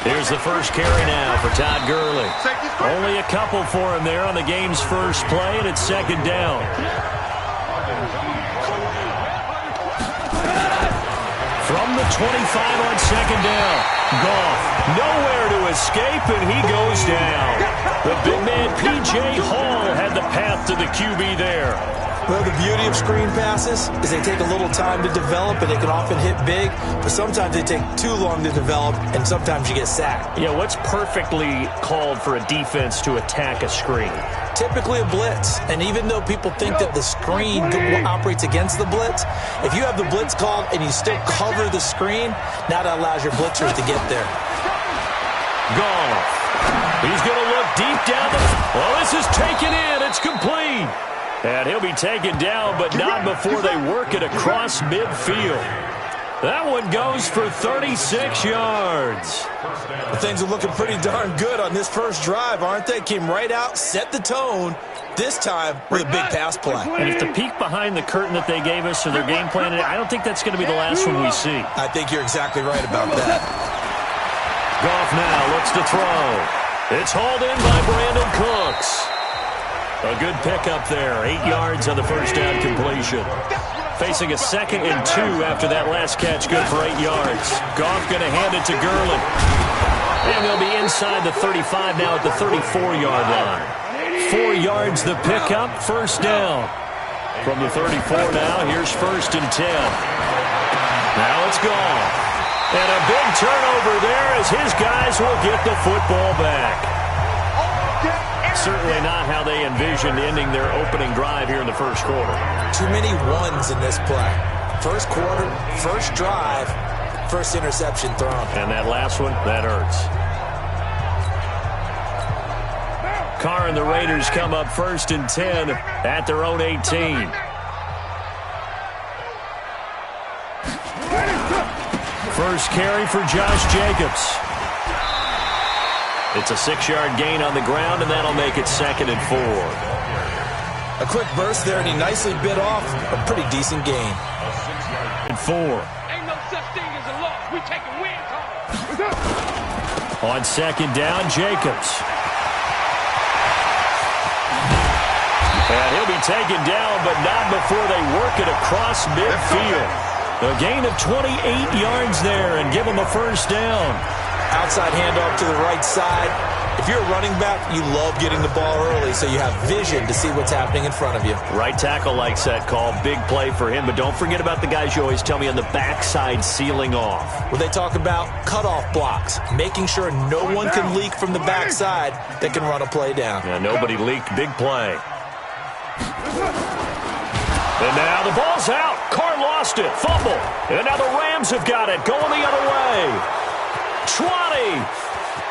Here's the first carry now for Todd Gurley. Only a couple for him there on the game's first play, and it's second down. From the 25 on second down. Goff, nowhere to escape, and he goes down. The big man, P.J. Hall, had the path to the QB there. Well, the beauty of screen passes is they take a little time to develop, and they can often hit big, but sometimes they take too long to develop, and sometimes you get sacked. Yeah, what's perfectly called for a defense to attack a screen? Typically a blitz, and even though people think that the screen operates against the blitz, if you have the blitz called and you still cover the screen, now that allows your blitzers to get there. Goff. He's going to look deep down the... Well, this is taken in. It's complete. And he'll be taken down, but not before they work it across midfield. That one goes for 36 yards. Well, things are looking pretty darn good on this first drive, aren't they? Came right out, set the tone, this time with a big pass play. And if the peek behind the curtain that they gave us or their game plan, I don't think that's going to be the last one we see. I think you're exactly right about that. Goff now looks to throw. It's hauled in by Brandon Cooks. A good pickup there. 8 yards on the first down completion. Facing a 2nd and 2 after that last catch. Good for 8 yards. Goff going to hand it to Gurley. And they'll be inside the 35 now at the 34-yard line. 4 yards the pickup. First down. From the 34 now, here's 1st and 10. Now it's Goff. And a big turnover there as his guys will get the football back. Certainly not how they envisioned ending their opening drive here in the first quarter. Too many ones in this play. First quarter, first drive, first interception thrown. And that last one, that hurts. Carr and the Raiders come up 1st and 10 at their own 18. First carry for Josh Jacobs. It's a 6-yard gain on the ground, and that'll make it 2nd and 4. A quick burst there, and he nicely bit off a pretty decent gain. And 4. Ain't no such thing as a loss. We take a win call. On second down, Jacobs. And he'll be taken down, but not before they work it across midfield. A gain of 28 yards there and give him a first down. Outside handoff to the right side. If you're a running back, you love getting the ball early so you have vision to see what's happening in front of you. Right tackle likes that call. Big play for him, but don't forget about the guys you always tell me on the backside sealing off. Well, they talk about cutoff blocks, making sure no one can leak from the backside that can run a play down. Yeah, nobody leaked. Big play. And now the ball's out. Carr lost it. Fumble. And now the Rams have got it. Going the other way. 20,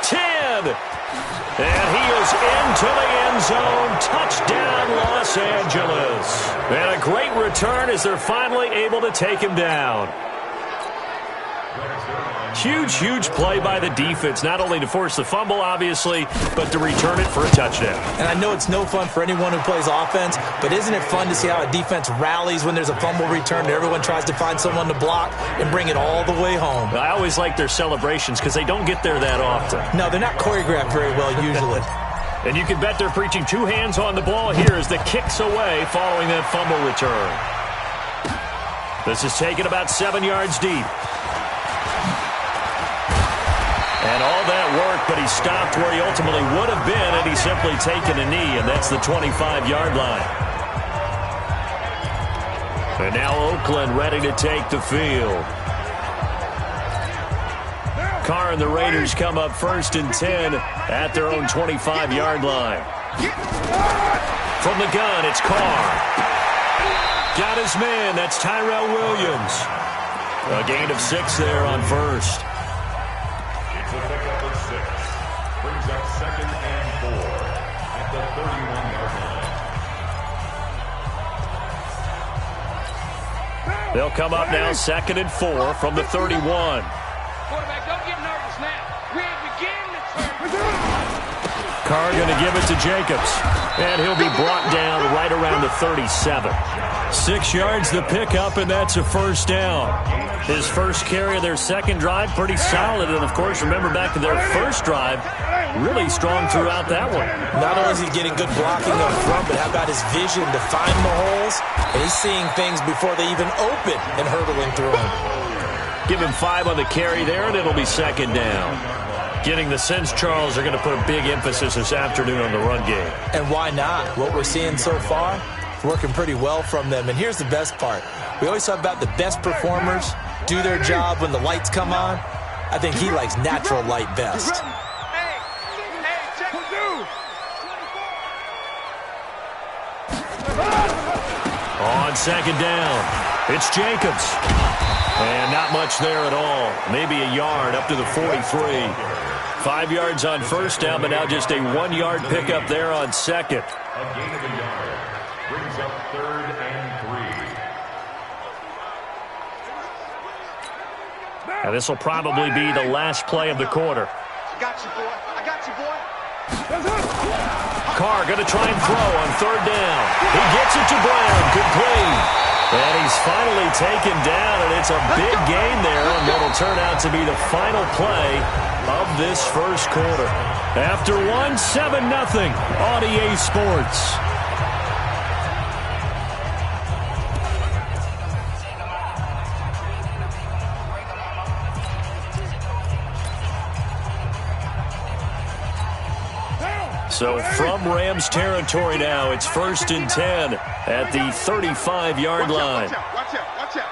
10, and he is into the end zone. Touchdown, Los Angeles. And a great return as they're finally able to take him down. Huge, huge play by the defense, not only to force the fumble, obviously, but to return it for a touchdown. And I know it's no fun for anyone who plays offense, but isn't it fun to see how a defense rallies when there's a fumble return and everyone tries to find someone to block and bring it all the way home? I always like their celebrations because they don't get there that often. No, they're not choreographed very well usually. And you can bet they're preaching 2 hands on the ball here as the kick's away following that fumble return. This is taken about 7 yards deep. And all that work, but he stopped where he ultimately would have been, and he's simply taken a knee, and that's the 25-yard line. And now Oakland ready to take the field. Carr and the Raiders come up 1st and 10 at their own 25-yard line. From the gun, it's Carr. Got his man, that's Tyrell Williams. A gain of 6 there on first. Brings up 2nd and 4 at the 31-yard line. They'll come up now 2nd and 4 from the 31. Quarterback, don't get nervous now. We're beginning to turn. Carr going to give it to Jacobs. And he'll be brought down right around the 37. 6 yards the pickup, and that's a first down. His first carry of their second drive, pretty solid. And, of course, remember back to their first drive, really strong throughout that one. Not only is he getting good blocking up front, but how about his vision to find the holes? And he's seeing things before they even open and hurdling through them. Give him 5 on the carry there, and it'll be second down. Getting the sense Charles are going to put a big emphasis this afternoon on the run game. And why not? What we're seeing so far, working pretty well from them. And here's the best part. We always talk about the best performers do their job when the lights come on. I think he likes natural light best. On second down, it's Jacobs. And not much there at all. Maybe a yard up to the 43. 5 yards on first down, but now just a 1-yard pickup there on second. A gain of a yard. Brings up 3rd and 3. And this will probably be the last play of the quarter. I got you, boy. I got you, boy. Carr going to try and throw on 3rd down. He gets it to Brown, complete. And he's finally taken down, and it's a big gain there on what will turn out to be the final play of this first quarter. After 7-0 on EA Sports. So from Rams territory now, it's 1st and 10 at the 35-yard line. Watch out, watch out.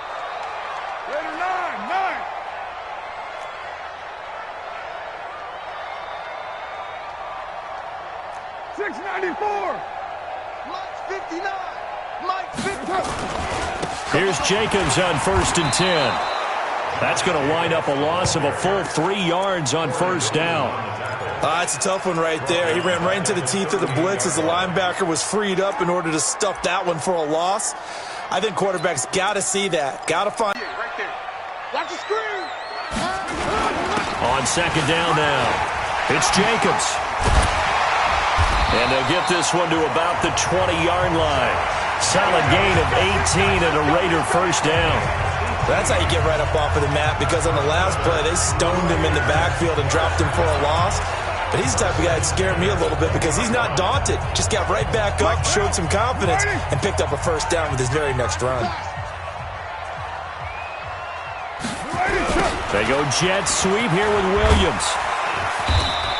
Raider 9. 694. Mike's 59. Mike's 50. Here's Jacobs on 1st and 10. That's going to wind up a loss of a full 3 yards on first down. It's a tough one right there. He ran right into the teeth of the blitz as the linebacker was freed up in order to stuff that one for a loss. I think quarterbacks got to see that. Got to find. Right there. Watch the screen. On second down now, it's Jacobs. And they'll get this one to about the 20-yard line. Solid gain of 18 and a Raider first down. That's how you get right up off of the mat, because on the last play, they stoned him in the backfield and dropped him for a loss. But he's the type of guy that scared me a little bit because he's not daunted. Just got right back up, showed some confidence, and picked up a first down with his very next run. They go jet sweep here with Williams.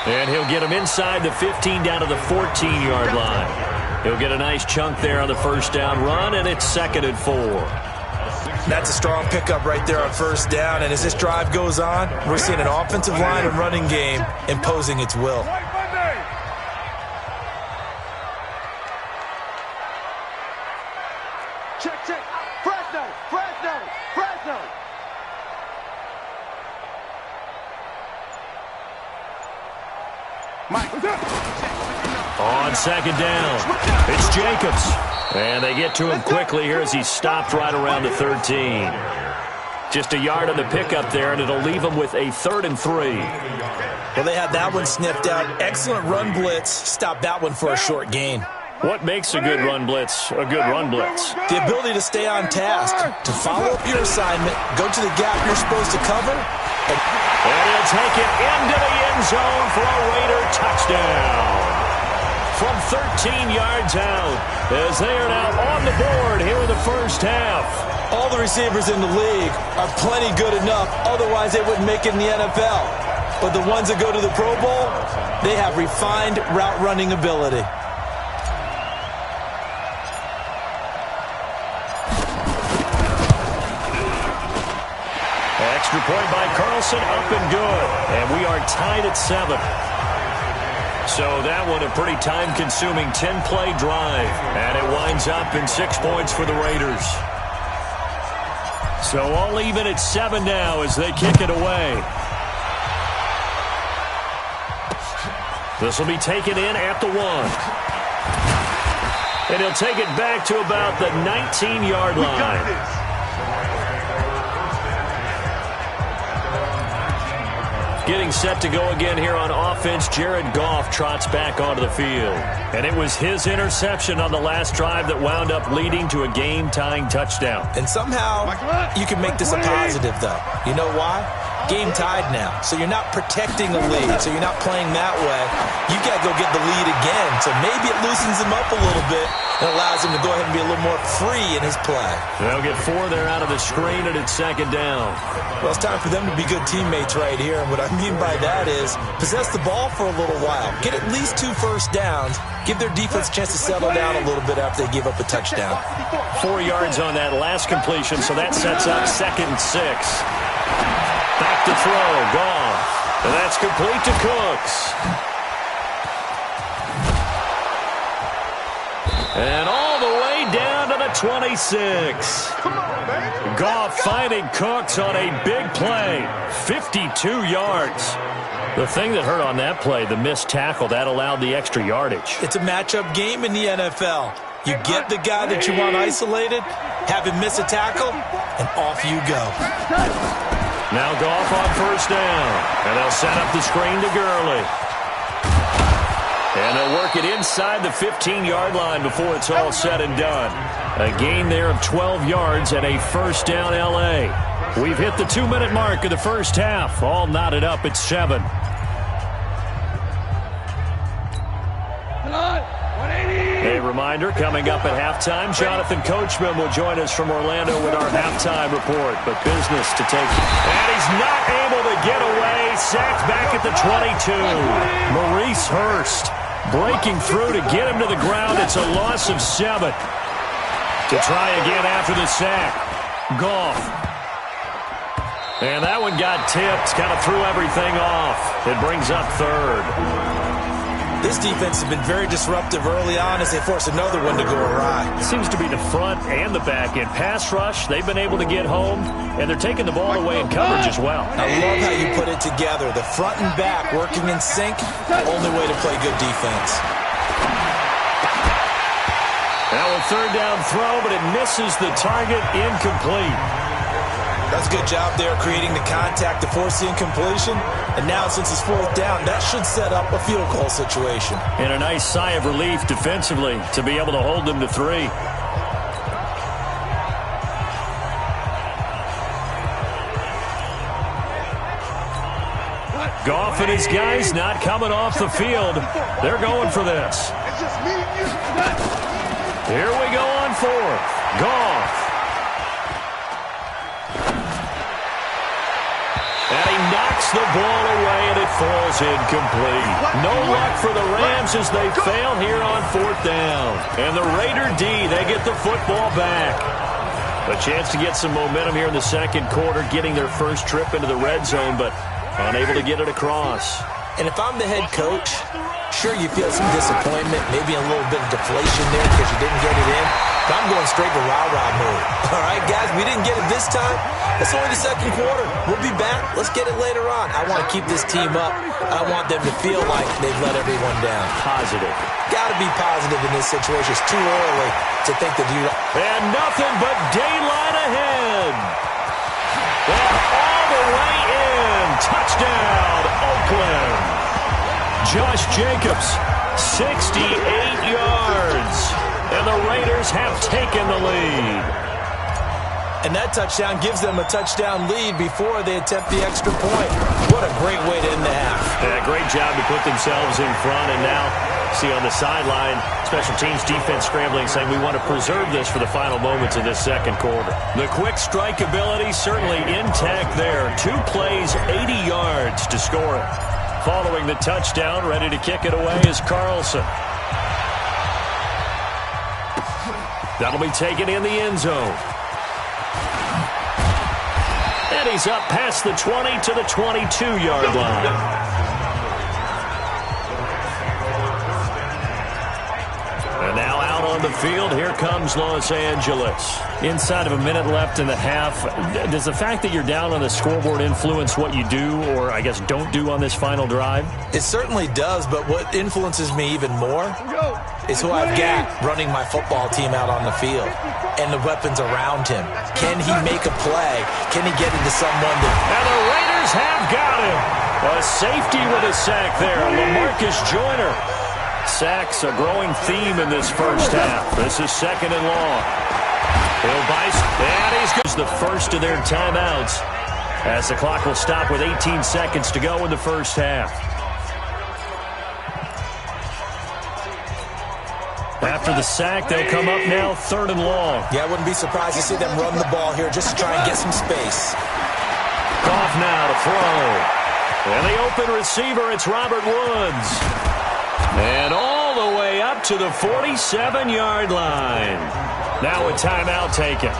And he'll get him inside the 15 down to the 14-yard line. He'll get a nice chunk there on the first down run, and it's 2nd and 4. That's a strong pickup right there on first down. And as this drive goes on, we're seeing an offensive line and running game imposing its will. Check. Fresno. Mike. On second down, it's Jacobs. And they get to him quickly here as he stopped right around the 13. Just a yard on the pickup there, and it'll leave him with a 3rd and 3. Well, they had that one sniffed out. Excellent run blitz. Stop that one for a short gain. What makes a good run blitz a good run blitz? The ability to stay on task, to follow up your assignment, go to the gap you're supposed to cover. And he'll take it into the end zone for a Raider touchdown. From 13 yards out, as they are now on the board here in the first half. All the receivers in the league are plenty good enough, otherwise they wouldn't make it in the NFL. But the ones that go to the Pro Bowl, they have refined route running ability. Extra point by Carlson, up and good. And we are tied at 7. So that one a pretty time-consuming 10-play drive. And it winds up in 6 points for the Raiders. So all even at 7 now as they kick it away. This will be taken in at the 1. And he'll take it back to about the 19-yard line. Getting set to go again here on offense, Jared Goff trots back onto the field. And it was his interception on the last drive that wound up leading to a game-tying touchdown. And somehow you can make this a positive, though. You know why? Game tied now, so you're not protecting a lead, so you're not playing that way. You got to go get the lead again, so maybe it loosens him up a little bit and allows him to go ahead and be a little more free in his play. They'll get 4 there out of the screen, and it's second down. Well, it's time for them to be good teammates right here, and what I mean by that is possess the ball for a little while, get at least 2 first downs, give their defense a chance to settle down a little bit after they give up a touchdown. 4 yards on that last completion, so that sets up 2nd and 6. Back to throw, Goff. And that's complete to Cooks. And all the way down to the 26. Goff finding Cooks on a big play. 52 yards. The thing that hurt on that play, the missed tackle, that allowed the extra yardage. It's a matchup game in the NFL. You get the guy that you want isolated, have him miss a tackle, and off you go. Now Goff on first down. And they'll set up the screen to Gurley. And they'll work it inside the 15-yard line before it's all said and done. A gain there of 12 yards and a first down L.A. We've hit the 2-minute mark of the first half. All knotted up at 7. A reminder, coming up at halftime, Jonathan Coachman will join us from Orlando with our halftime report. But business to take. And he's not able to get away. Sacked back at the 22. Maurice Hurst breaking through to get him to the ground. It's a loss of 7. To try again after the sack. Goff. And that one got tipped. Kind of threw everything off. It brings up 3rd. This defense has been very disruptive early on as they force another one to go awry. Seems to be the front and the back end. Pass rush, they've been able to get home, and they're taking the ball away in coverage as well. I love how you put it together. The front and back working in sync, the only way to play good defense. Now a 3rd down throw, but it misses the target, incomplete. That's a good job there creating the contact to force the incompletion. And now since it's 4th down, that should set up a field goal situation. And a nice sigh of relief defensively to be able to hold them to 3. Goff and his guys not coming off the field. They're going for this. Here we go on 4th. Goff. And he knocks the ball away, and it falls incomplete. No luck for the Rams as they fail here on 4th down. And the Raider D, they get the football back. A chance to get some momentum here in the second quarter, getting their first trip into the red zone, but unable to get it across. And if I'm the head coach, sure you feel some disappointment, maybe a little bit of deflation there because you didn't get it in. But I'm going straight to rah-rah mode. All right, guys, we didn't get it this time. It's only the second quarter. We'll be back. Let's get it later on. I want to keep this team up. I want them to feel like they've let everyone down. Positive. Got to be positive in this situation. It's too early to think that you... And nothing but daylight ahead. And all the way in. Touchdown, Oakland. Josh Jacobs, 68 yards. And the Raiders have taken the lead. And that touchdown gives them a touchdown lead before they attempt the extra point. What a great way to end the half. Yeah, great job to put themselves in front. And now, see on the sideline, special teams defense scrambling, saying we want to preserve this for the final moments of this second quarter. The quick strike ability certainly intact there. 2 plays, 80 yards to score it. Following the touchdown, ready to kick it away is Carlson. That'll be taken in the end zone. And he's up past the 20 to the 22-yard line. And now out on the field, here comes Los Angeles. Inside of a minute left in the half, does the fact that you're down on the scoreboard influence what you do or, I guess, don't do on this final drive? It certainly does, but what influences me even more is who I've got running my football team out on the field and the weapons around him. Can he make a play? Can he get into someone that... And the Raiders have got him. A safety with a sack there. LaMarcus Joyner. Sacks a growing theme in this first half. This is 2nd and long. He'll bice, and he's good. The first of their timeouts as the clock will stop with 18 seconds to go in the first half. After the sack, they'll come up now 3rd and long. Yeah, I wouldn't be surprised to see them run the ball here just to try and get some space. Goff now to throw. And the open receiver, it's Robert Woods. And all the way up to the 47-yard line. Now a timeout taken.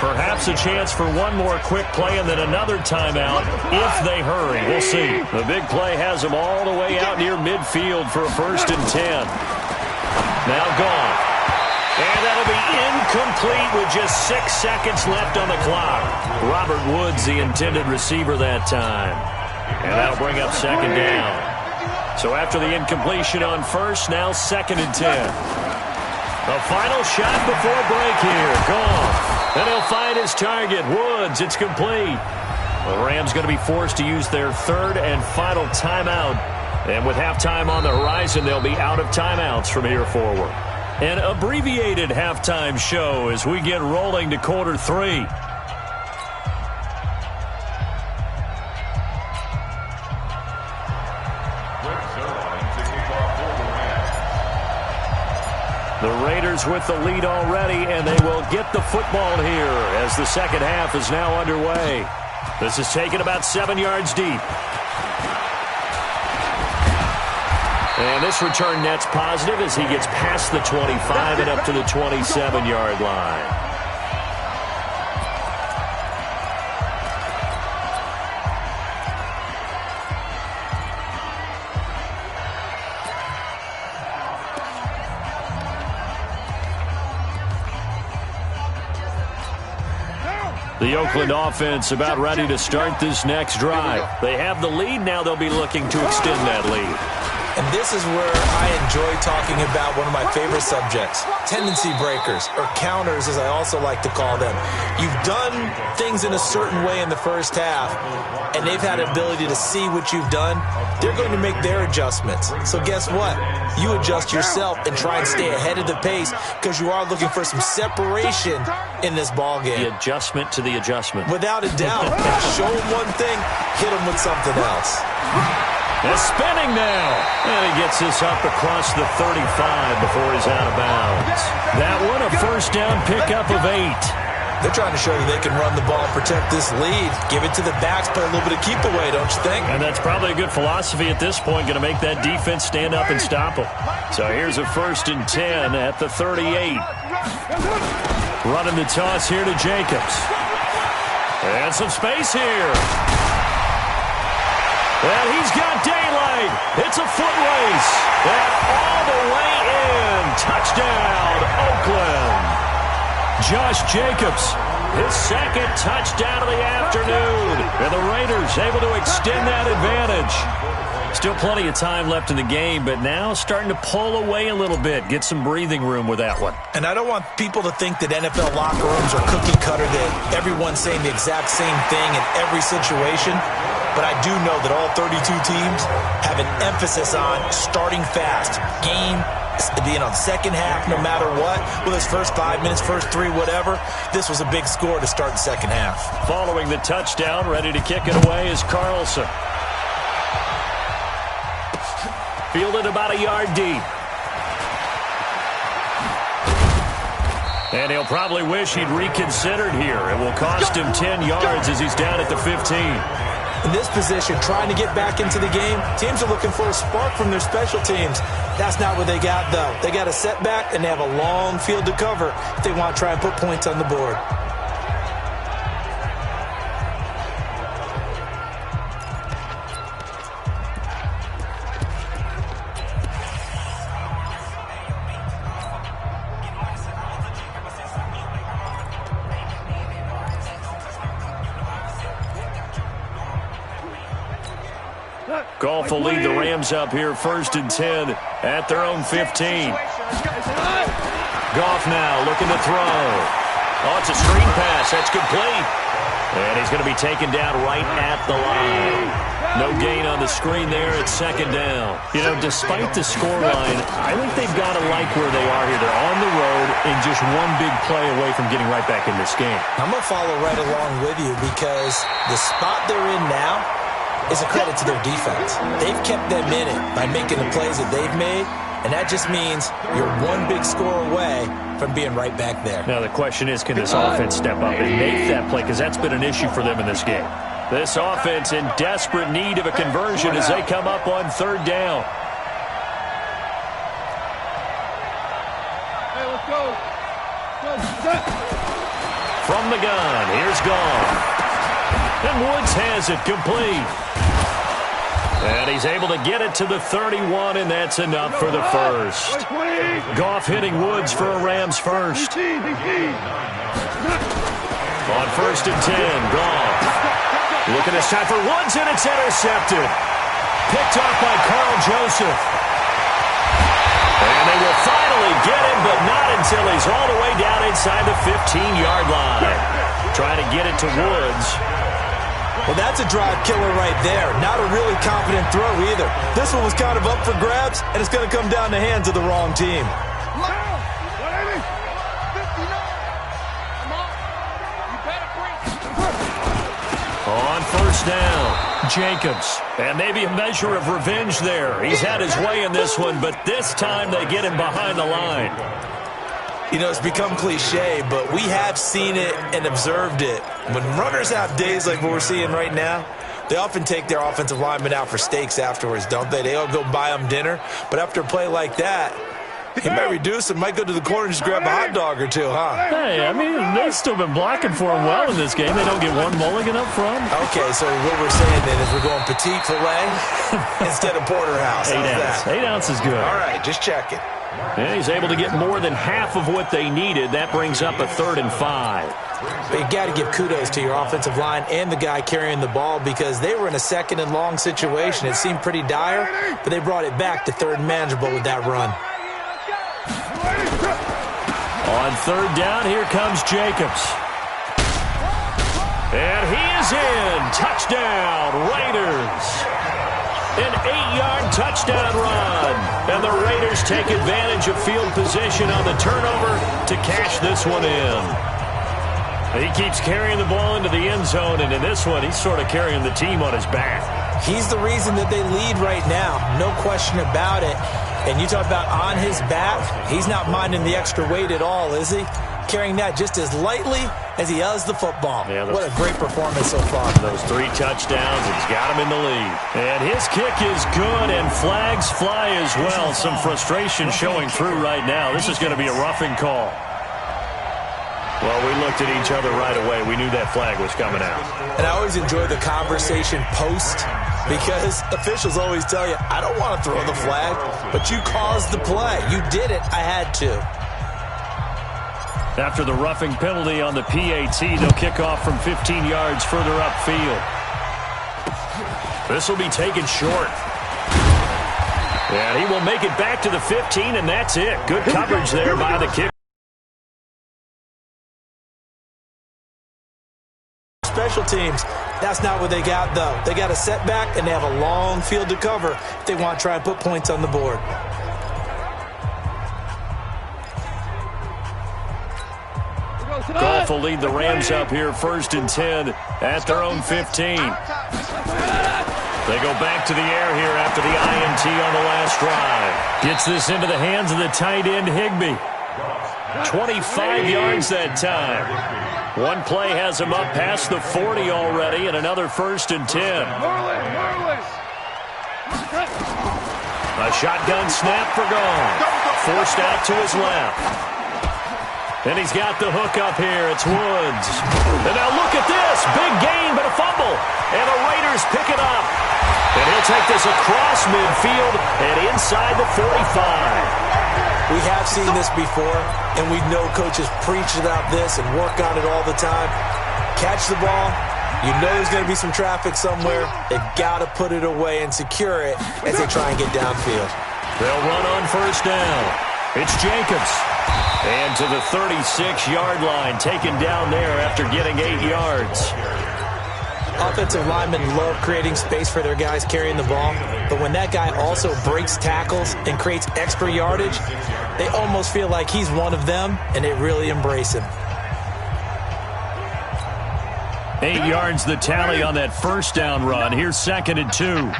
Perhaps a chance for one more quick play and then another timeout if they hurry. We'll see. The big play has them all the way out near midfield for a 1st and 10. Now Goff. And that'll be incomplete with just 6 seconds left on the clock. Robert Woods, the intended receiver that time. And that'll bring up 2nd down. So after the incompletion on 1st, now 2nd and 10. The final shot before break here. Goff. And he'll find his target. Woods, it's complete. The Rams going to be forced to use their 3rd and final timeout. And with halftime on the horizon, they'll be out of timeouts from here forward. An abbreviated halftime show as we get rolling to quarter 3. The Raiders with the lead already, and they will get the football here as the second half is now underway. This is taken about 7 yards deep. And this return net's positive as he gets past the 25 and up to the 27-yard line. The Oakland offense about ready to start this next drive. They have the lead. Now they'll be looking to extend that lead. And this is where I enjoy talking about one of my favorite subjects, tendency breakers, or counters as I also like to call them. You've done things in a certain way in the first half, and they've had the ability to see what you've done. They're going to make their adjustments. So guess what? You adjust yourself and try and stay ahead of the pace because you are looking for some separation in this ball game. The adjustment to the adjustment. Without a doubt. Show them one thing, hit them with something else. They're spinning now. And he gets this up across the 35 before he's out of bounds. That one, a first down pickup of 8. They're trying to show you they can run the ball and protect this lead. Give it to the backs, play a little bit of keep away, don't you think? And that's probably a good philosophy at this point, going to make that defense stand up and stop them. So here's a 1st and 10 at the 38. Running the toss here to Jacobs. And some space here. And he's got daylight. It's a foot race. And all the way in. Touchdown, Oakland. Josh Jacobs, his 2nd touchdown of the afternoon. And the Raiders able to extend that advantage. Still plenty of time left in the game, but now starting to pull away a little bit. Get some breathing room with that one. And I don't want people to think that NFL locker rooms are cookie cutter, that everyone's saying the exact same thing in every situation. But I do know that all 32 teams have an emphasis on starting fast. Game, the second half, no matter what. Whether it's first 5 minutes, first 3, whatever. This was a big score to start the second half. Following the touchdown, ready to kick it away is Carlson. Fielded about a yard deep. And he'll probably wish he'd reconsidered here. It will cost him 10 yards as he's down at the 15. In this position, trying to get back into the game, teams are looking for a spark from their special teams. That's not what they got, though. They got a setback, and they have a long field to cover if they want to try and put points on the board. Goff will lead the Rams up here 1st and 10 at their own 15. Goff now looking to throw. Oh, it's a screen pass. That's complete. And he's going to be taken down right at the line. No gain on the screen there. It's second down. You know, despite the scoreline, I think they've got to like where they are here. They're on the road and just one big play away from getting right back in this game. I'm going to follow right along with you because the spot they're in now is a credit to their defense. They've kept them in it by making the plays that they've made, and that just means you're one big score away from being right back there. Now the question is, can this offense step up and make that play? Because that's been an issue for them in this game. This offense in desperate need of a conversion as they come up on third down. Hey, let's go. From the gun, here's Goff. And Woods has it complete. And he's able to get it to the 31, and that's enough for the first. Goff hitting Woods for a Rams first. On first and 10, Goff. Looking this time for Woods, and it's intercepted. Picked off by Carl Joseph. And they will finally get him, but not until he's all the way down inside the 15-yard line. Trying to get it to Woods. Well, that's a drive killer right there. Not a really confident throw either. This one was kind of up for grabs, and it's going to come down the hands of the wrong team. On first down, Jacobs. And maybe a measure of revenge there. He's had his way in this one, but this time they get him behind the line. You know, it's become cliche, but we have seen it and observed it. When runners have days like what we're seeing right now, they often take their offensive linemen out for steaks afterwards, don't they? They all go buy them dinner. But after a play like that, he might reduce and might go to the corner and just grab a hot dog or two, huh? Hey, I mean, they've still been blocking for him well in this game. They don't get one mulligan up front. Okay, so what we're saying then is we're going petite filet instead of porterhouse. How's that? 8 ounce is good. All right, just checking. And he's able to get more than half of what they needed. That brings up a 3rd and 5. But you got to give kudos to your offensive line and the guy carrying the ball because they were in a 2nd and long situation. It seemed pretty dire, but they brought it back to 3rd and manageable with that run. On 3rd down, here comes Jacobs. And he is in. Touchdown, Raiders. An 8-yard touchdown run. And the Raiders take advantage of field position on the turnover to cash this one in. He keeps carrying the ball into the end zone, and in this one, he's sort of carrying the team on his back. He's the reason that they lead right now. No question about it. And you talk about on his back, he's not minding the extra weight at all, is he? Carrying that just as lightly as he does the football. Yeah, what a great performance so far. Those 3 touchdowns, he's got him in the lead. And his kick is good, and flags fly as well. Some frustration showing through right now. This is going to be a roughing call. Well, we looked at each other right away. We knew that flag was coming out. And I always enjoy the conversation post because officials always tell you, I don't want to throw the flag, but you caused the play. You did it. I had to. After the roughing penalty on the PAT, they'll kick off from 15 yards further upfield. This will be taken short. And he will make it back to the 15, and that's it. Good coverage there by the kicker. Special teams, that's not what they got, though. They got a setback, and they have a long field to cover if they want to try and put points on the board. Goff will lead the Rams up here 1st and 10 at their own 15. They go back to the air here after the INT on the last drive. Gets this into the hands of the tight end, Higbee. 25 yards that time. One play has him up past the 40 already, and another 1st and 10. A shotgun snap for Goff. Forced out to his left. And he's got the hook up here. It's Woods. And now look at this. Big gain, but a fumble. And the Raiders pick it up. And he'll take this across midfield and inside the 45. We have seen this before, and we know coaches preach about this and work on it all the time. Catch the ball. You know there's going to be some traffic somewhere. They've got to put it away and secure it as they try and get downfield. They'll run on 1st down. It's Jacobs. And to the 36-yard line, taken down there after getting 8 yards. Offensive linemen love creating space for their guys carrying the ball, but when that guy also breaks tackles and creates extra yardage, they almost feel like he's one of them, and they really embrace him. 8 yards the tally on that first down run. Here's 2nd and 2.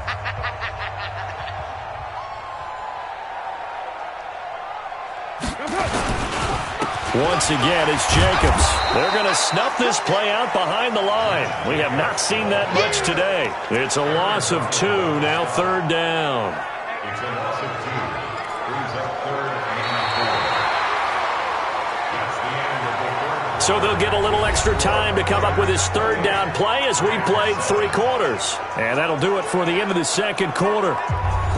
Once again, it's Jacobs. They're going to snuff this play out behind the line. We have not seen that much today. It's a loss of 2, now 3rd down. It's a loss of 2. Brings up 3rd and 4. That's the end of the 3rd. So they'll get a little extra time to come up with his 3rd down play as we played 3 quarters. And that'll do it for the end of the 2nd quarter.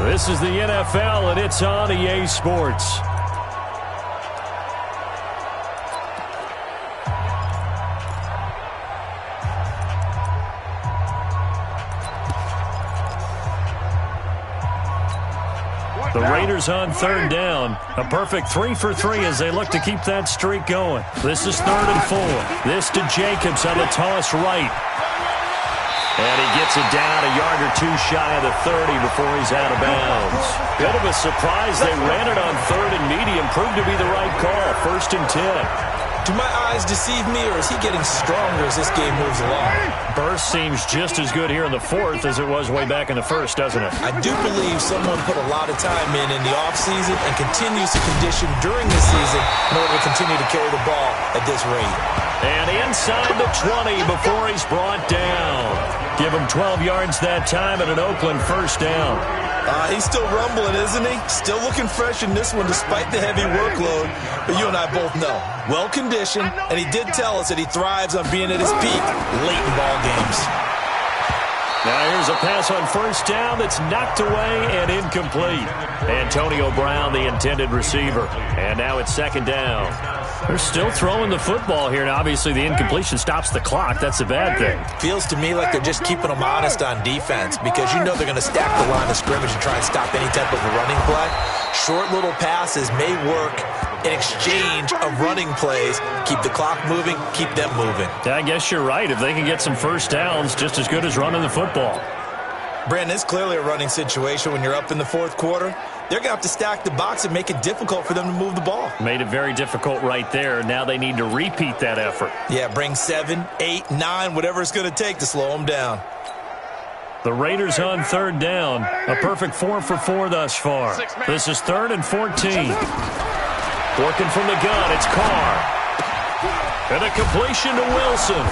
This is the NFL, and it's on EA Sports. The Raiders on 3rd down. A perfect 3 for 3 as they look to keep that streak going. This is 3rd and 4. This to Jacobs on the toss right. And he gets it down a yard or 2 shy of the 30 before he's out of bounds. Bit of a surprise they ran it on 3rd and medium. Proved to be the right call. 1st and 10. Do my eyes deceive me, or is he getting stronger as this game moves along? Burst seems just as good here in the 4th as it was way back in the 1st, doesn't it? I do believe someone put a lot of time in the offseason and continues to condition during the season in order to continue to carry the ball at this rate. And inside the 20 before he's brought down. Give him 12 yards that time and an Oakland 1st down. He's still rumbling, isn't he? Still looking fresh in this one despite the heavy workload. But you and I both know, well-conditioned, and he did tell us that he thrives on being at his peak late in ball games. Now here's a pass on 1st down that's knocked away and incomplete. Antonio Brown, the intended receiver. And now it's 2nd down. They're still throwing the football here. Now, obviously, the incompletion stops the clock. That's a bad thing. Feels to me like they're just keeping them honest on defense because you know they're going to stack the line of scrimmage and try and stop any type of a running play. Short little passes may work in exchange of running plays. Keep the clock moving, keep them moving. I guess you're right. If they can get some 1st downs, just as good as running the football. Brandon, it's clearly a running situation when you're up in the 4th quarter. They're going to have to stack the box and make it difficult for them to move the ball. Made it very difficult right there. Now they need to repeat that effort. Yeah, bring 7, 8, 9, whatever it's going to take to slow them down. The Raiders on 3rd down. A perfect 4 for 4 thus far. This is 3rd and 14. Working from the gun, it's Carr. And a completion to Wilson.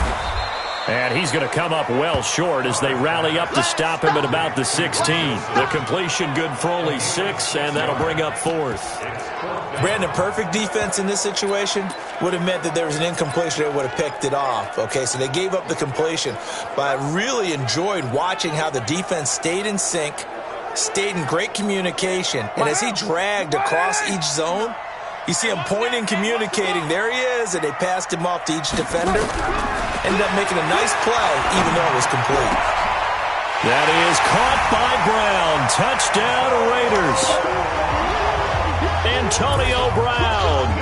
And he's going to come up well short as they rally up to stop him at about the 16. The completion good for only 6, and that'll bring up 4th. Brandon, perfect defense in this situation would have meant that there was an incompletion that would have picked it off. Okay, so they gave up the completion. But I really enjoyed watching how the defense stayed in sync, stayed in great communication. And as he dragged across each zone, you see him pointing, communicating. There he is, and they passed him off to each defender. Ended up making a nice play, even though it was complete. That is caught by Brown. Touchdown, Raiders. Antonio Brown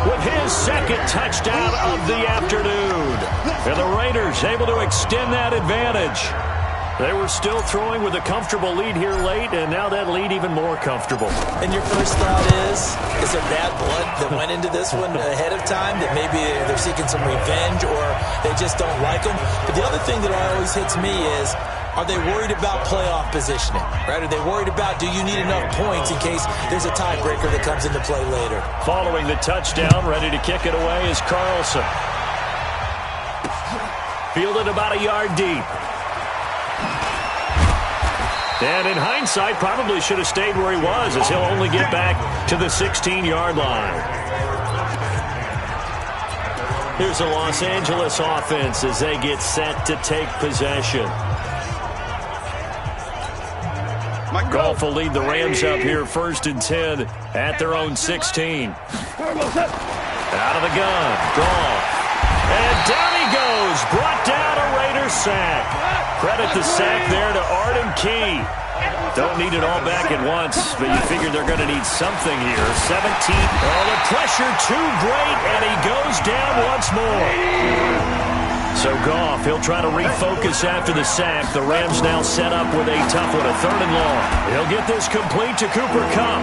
with his 2nd touchdown of the afternoon. And the Raiders able to extend that advantage. They were still throwing with a comfortable lead here late, and now that lead even more comfortable. And your first thought is there bad blood that went into this one ahead of time, that maybe they're seeking some revenge or they just don't like them? But the other thing that always hits me is, are they worried about playoff positioning? Right? Are they worried about, do you need enough points in case there's a tiebreaker that comes into play later? Following the touchdown, ready to kick it away is Carlson. Fielded about a yard deep. And in hindsight, probably should have stayed where he was, as he'll only get back to the 16-yard line. Here's the Los Angeles offense as they get set to take possession. Goff will lead the Rams up here 1st and 10 at their own 16. Out of the gun, Goff. And down he goes, brought down a Raiders sack. Credit the sack there to Arden Key. Don't need it all back at once, but you figure they're going to need something here. 17. Oh, the pressure too great, and he goes down once more. So Goff, he'll try to refocus after the sack. The Rams now set up with a tough one, a 3rd and long. He'll get this complete to Cooper Kupp.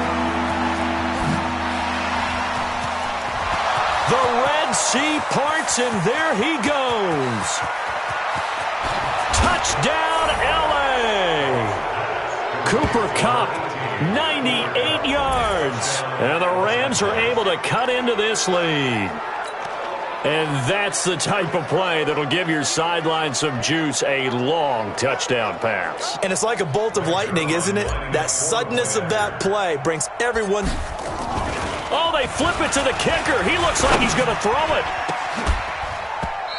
The Red Sea parts, and there he goes. Touchdown, L.A. Cooper Kupp, 98 yards. And the Rams are able to cut into this lead. And that's the type of play that'll give your sideline some juice, a long touchdown pass. And it's like a bolt of lightning, isn't it? That suddenness of that play brings everyone. Oh, they flip it to the kicker. He looks like he's going to throw it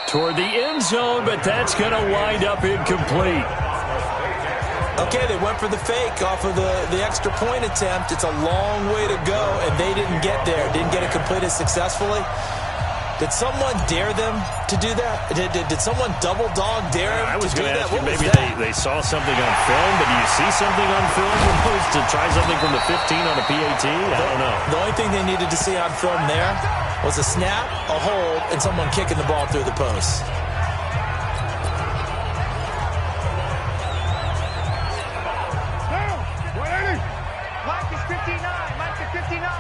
toward the end zone, but that's going to wind up incomplete. Okay, they went for the fake off of the extra point attempt. It's a long way to go, and they didn't get there. Didn't get it completed successfully. Did someone dare them to do that? Did someone double dog dare them I was to do going to that? ask you, What was maybe that? they saw something on film, but do you see something on film opposed to try something from the 15 on a PAT? I don't know. The only thing they needed to see on film there was a snap, a hold, and someone kicking the ball through the post. Mike is 59. Mike is 59.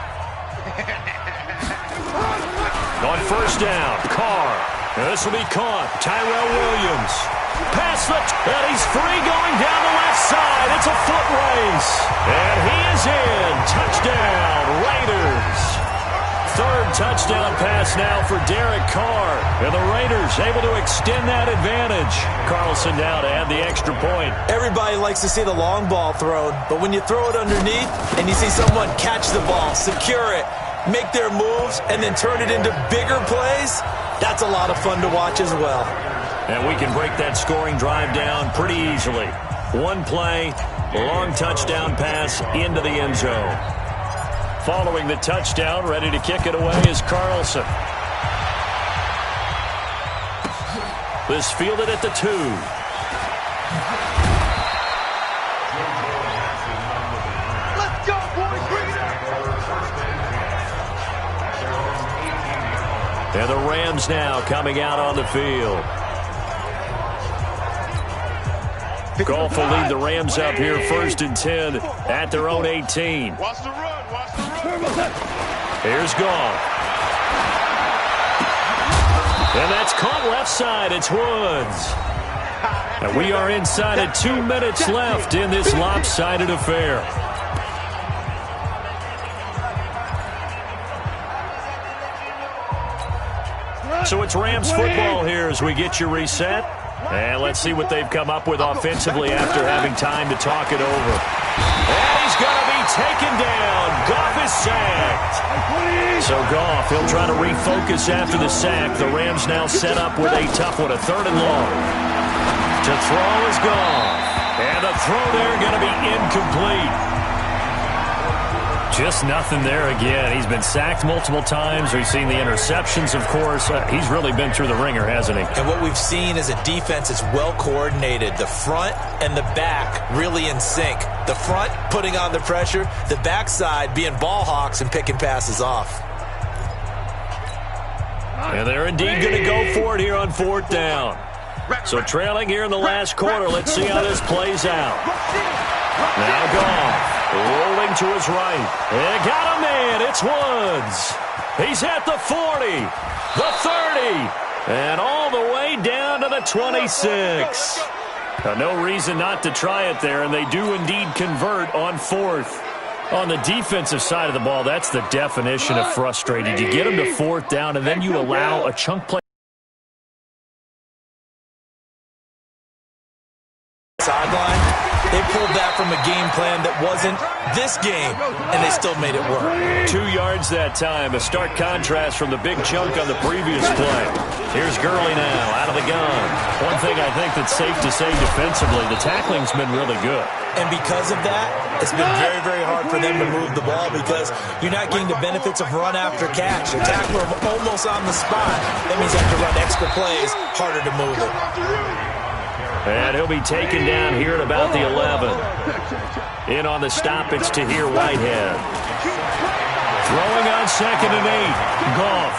On 1st down, Carr. This will be caught. Tyrell Williams. Pass and he's free going down the left side. It's a foot race. And he is in. Touchdown, Raiders. 3rd touchdown pass now for Derek Carr. And the Raiders able to extend that advantage. Carlson now to add the extra point. Everybody likes to see the long ball thrown, but when you throw it underneath and you see someone catch the ball, secure it, make their moves, and then turn it into bigger plays, that's a lot of fun to watch as well. And we can break that scoring drive down pretty easily. One play, long touchdown pass into the end zone. Following the touchdown, ready to kick it away is Carlson. This fielded at the 2. Let's go, boys. Bring it up. And the Rams now coming out on the field. Goff will lead the Rams up here 1st and 10 at their own 18. Watch the run. Watch the run. Here's Goff. And that's caught left side. It's Woods. And we are inside of 2 minutes left in this lopsided affair. So it's Rams football here as we get you reset. And let's see what they've come up with offensively after having time to talk it over. And he's going to be taken down. Goff is sacked. So Goff, he'll try to refocus after the sack. The Rams now set up with a tough one, a 3rd and long. To throw is Goff. And the throw there going to be incomplete. Just nothing there again. He's been sacked multiple times. We've seen the interceptions, of course. He's really been through the ringer, hasn't he? And what we've seen is a defense is well coordinated. The front and the back really in sync. The front putting on the pressure. The backside being ball hawks and picking passes off. And they're indeed going to go for it here on 4th down. So trailing here in the last quarter. Let's see how this plays out. Now Goff. Rolling to his right. And got a man. It's Woods. He's at the 40, the 30, and all the way down to the 26. Now, no reason not to try it there, and they do indeed convert on 4th. On the defensive side of the ball, that's the definition of frustrated. You get them to 4th down, and then you allow a chunk play. Sideline. They pulled that from a game plan that wasn't this game, and they still made it work. 2 yards that time, a stark contrast from the big chunk on the previous play. Here's Gurley now, out of the gun. One thing I think that's safe to say defensively, the tackling's been really good. And because of that, it's been very, very hard for them to move the ball because you're not getting the benefits of run after catch. A tackler almost on the spot. That means you have to run extra plays, harder to move it. And he'll be taken down here at about the 11. In on the stop, it's Tahir Whitehead. Throwing on 2nd and 8. Goff.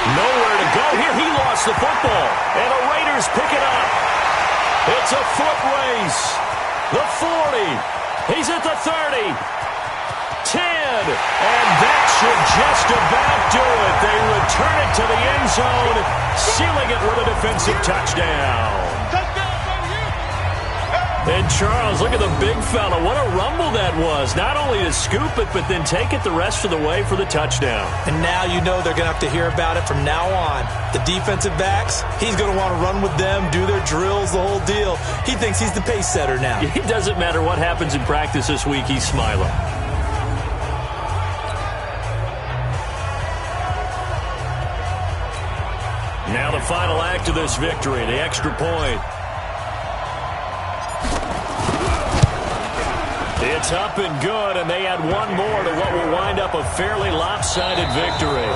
Nowhere to go here. He lost the football. And the Raiders pick it up. It's a foot race. The 40. He's at the 30. 10. And that should just about do it. They return it to the end zone, sealing it with a defensive touchdown. And Charles, look at the big fella. What a rumble that was. Not only to scoop it, but then take it the rest of the way for the touchdown. And now you know they're going to have to hear about it from now on. The defensive backs, he's going to want to run with them, do their drills, the whole deal. He thinks he's the pace setter now. It doesn't matter what happens in practice this week. He's smiling. Now the final act of this victory, the extra point. It's up and good, and they add one more to what will wind up a fairly lopsided victory.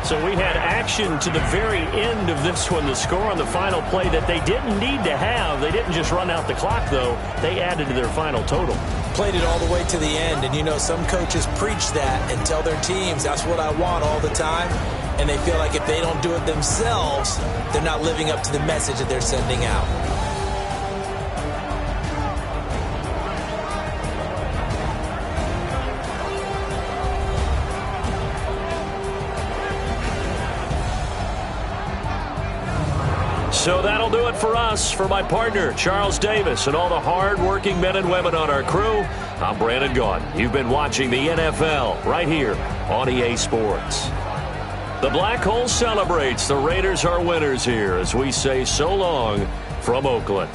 So we had action to the very end of this one, the score on the final play that they didn't need to have. They didn't just run out the clock, though. They added to their final total. Played it all the way to the end, and you know some coaches preach that and tell their teams, that's what I want all the time. And they feel like if they don't do it themselves, they're not living up to the message that they're sending out. So that'll do it for us. For my partner, Charles Davis, and all the hard-working men and women on our crew, I'm Brandon Gaudin. You've been watching the NFL right here on EA Sports. The Black Hole celebrates. The Raiders are winners here as we say so long from Oakland.